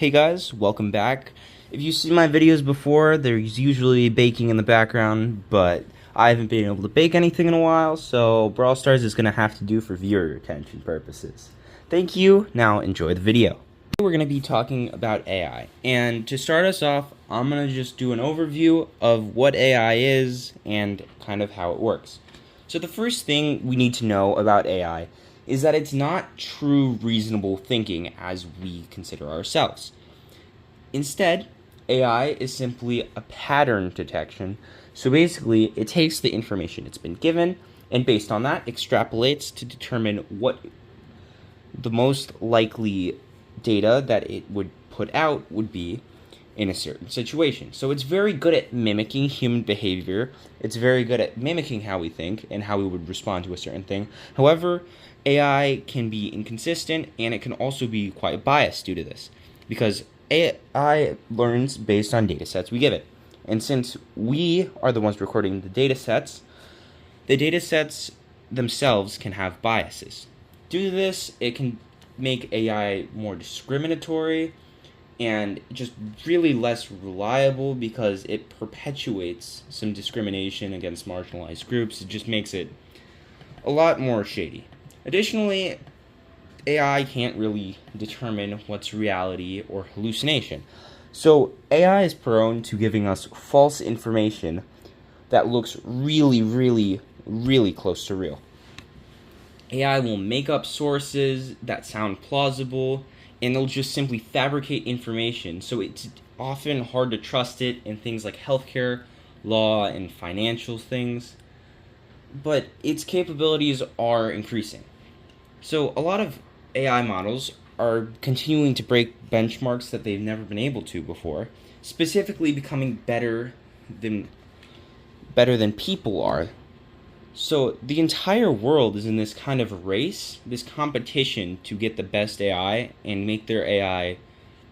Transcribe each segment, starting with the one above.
Hey guys, welcome back. If you've seen my videos before, there's usually baking in the background, but I haven't been able to bake anything in a while, so Brawl Stars is going to have to do for viewer retention purposes. Thank you, now enjoy the video. Today we're going to be talking about AI, and to start us off, I'm going to just do an overview of what AI is and kind of how it works. So the first thing we need to know about AI is that it's not true reasonable thinking as we consider ourselves. Instead, AI is simply a pattern detection. So basically, it takes the information it's been given, and based on that, extrapolates to determine what the most likely data that it would put out would be in a certain situation. So it's very good at mimicking human behavior. It's very good at mimicking how we think and how we would respond to a certain thing. However, AI can be inconsistent, and it can also be quite biased due to this, because AI learns based on data sets we give it. And since we are the ones recording the data sets themselves can have biases. Due to this, it can make AI more discriminatory and just really less reliable because it perpetuates some discrimination against marginalized groups. It just makes it a lot more shady. Additionally, AI can't really determine what's reality or hallucination. So AI is prone to giving us false information that looks really, really, really close to real. AI will make up sources that sound plausible, and they'll just simply fabricate information, so it's often hard to trust it in things like healthcare, law, and financial things. But its capabilities are increasing. So a lot of AI models are continuing to break benchmarks that they've never been able to before, specifically becoming better than people are. So the entire world is in this kind of race, this competition to get the best AI and make their AI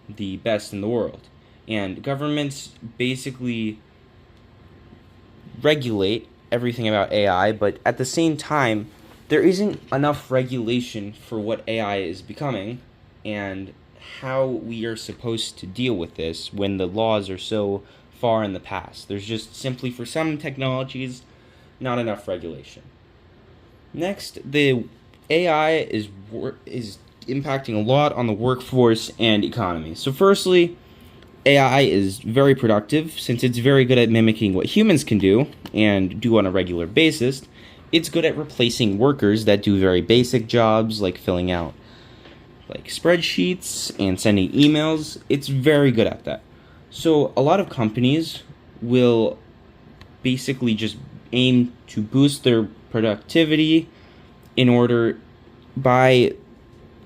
the best in the world. And governments basically regulate everything about AI, but at the same time, there isn't enough regulation for what AI is becoming and how we are supposed to deal with this when the laws are so far in the past. There's just simply, for some technologies, not enough regulation. Next, the AI is impacting a lot on the workforce and economy. So firstly, AI is very productive since it's very good at mimicking what humans can do and do on a regular basis. It's good at replacing workers that do very basic jobs like filling out like spreadsheets and sending emails. It's very good at that. So a lot of companies will basically just aim to boost their productivity in order by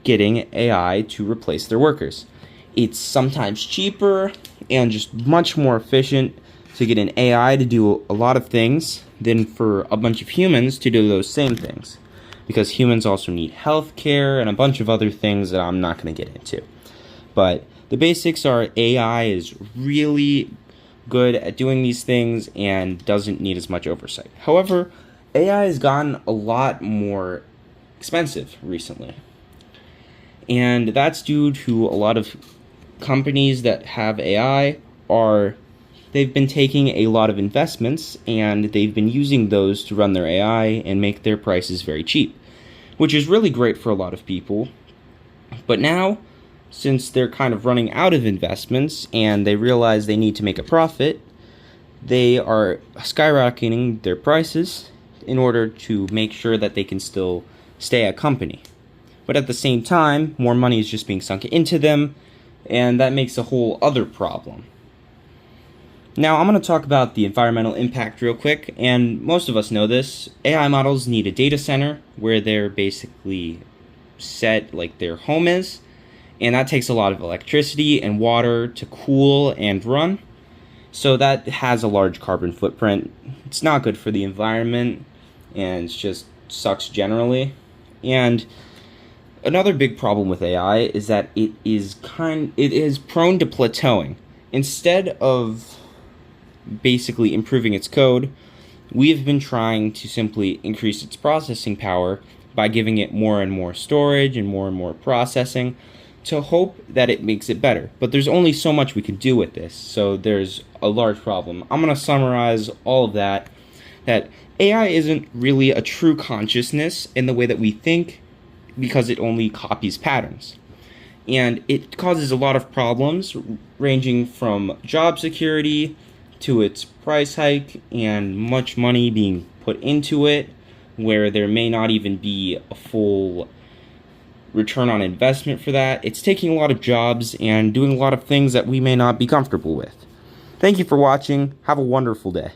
getting AI to replace their workers. It's sometimes cheaper and just much more efficient to get an AI to do a lot of things than for a bunch of humans to do those same things. Because humans also need healthcare and a bunch of other things that I'm not going to get into. But the basics are AI is really good at doing these things and doesn't need as much oversight. However, AI has gotten a lot more expensive recently. And that's due to a lot of companies that have AI they've been taking a lot of investments and they've been using those to run their AI and make their prices very cheap, which is really great for a lot of people. But now, since they're kind of running out of investments and they realize they need to make a profit, they are skyrocketing their prices in order to make sure that they can still stay a company. But at the same time, more money is just being sunk into them, and that makes a whole other problem. Now, I'm going to talk about the environmental impact real quick, and most of us know this. AI models need a data center where they're basically set like their home is, and that takes a lot of electricity and water to cool and run. So that has a large carbon footprint. It's not good for the environment, and it just sucks generally. And another big problem with AI is that it is prone to plateauing. Instead of basically improving its code, we have been trying to simply increase its processing power by giving it more and more storage and more processing. to hope that it makes it better. But there's only so much we can do with this, so there's a large problem. I'm going to summarize all of that AI isn't really a true consciousness in the way that we think, because it only copies patterns. And it causes a lot of problems, ranging from job security to its price hike and much money being put into it, where there may not even be a full return on investment for that. It's taking a lot of jobs and doing a lot of things that we may not be comfortable with. Thank you for watching. Have a wonderful day.